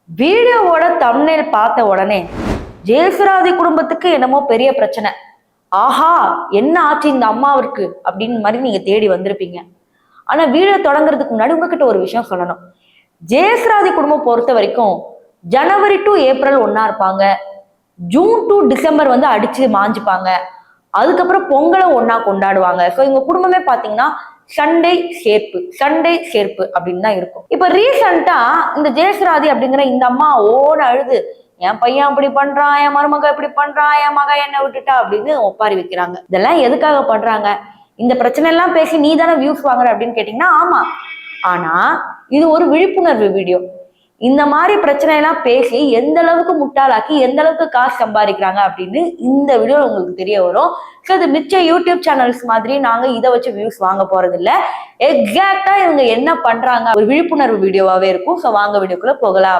வீடியோவோட தம்ப்நெயில் பார்த்த உடனே ஜெயசுராதி குடும்பத்துக்கு என்னமோ பெரிய பிரச்சனை, ஆஹா என்ன ஆச்சு இந்த அம்மாவிற்கு அப்படின்னு மாதிரி நீங்க தேடி வந்திருப்பீங்க. ஆனா வீடியோ தொடங்குறதுக்கு முன்னாடி உங்ககிட்ட ஒரு விஷயம் சொல்லணும். ஜெயசுராதி குடும்பம் பொறுத்த வரைக்கும் ஜனவரி டு ஏப்ரல் ஒன்னா இருப்பாங்க, ஜூன் டு டிசம்பர் வந்து அடிச்சு மாஞ்சுப்பாங்க, அதுக்கப்புறம் பொங்கலை ஒன்னா கொண்டாடுவாங்க. ஸோ இவங்க குடும்பமே பாத்தீங்கன்னா சண்டை சேர்ப்பு அப்படின்னு தான் இருக்கும். இப்ப ரீசெண்டா இந்த ஜெயசுராதி அப்படிங்கிற இந்த அம்மா ஓட அழுது, என் பையன் அப்படி பண்றான், என் மருமக இப்படி பண்றான், என் மக என்ன விட்டுட்டா அப்படின்னு ஒப்பாரி வைக்கிறாங்க. இதெல்லாம் எதுக்காக பண்றாங்க? இந்த பிரச்சனை எல்லாம் பேசி நீ தானே வியூஸ் வாங்குற அப்படின்னு கேட்டீங்கன்னா ஆமா. ஆனா இது ஒரு விழிப்புணர்வு வீடியோ. இந்த மாதிரி பிரச்சனை எல்லாம் பேசி எந்த அளவுக்கு முட்டாளாக்கி எந்த அளவுக்கு காசு சம்பாதிக்கிறாங்க அப்படின்னு இந்த வீடியோ உங்களுக்கு தெரிய வரும். ஸோ இது மிச்ச யூடியூப் சேனல்ஸ் மாதிரி நாங்க இதை வச்சு வியூஸ் வாங்க போறது இல்லை. எக்ஸாக்டா இவங்க என்ன பண்றாங்க ஒரு விழிப்புணர்வு வீடியோவாவே இருக்கும். ஸோ வாங்க வீடியோக்குள்ள போகலாம்.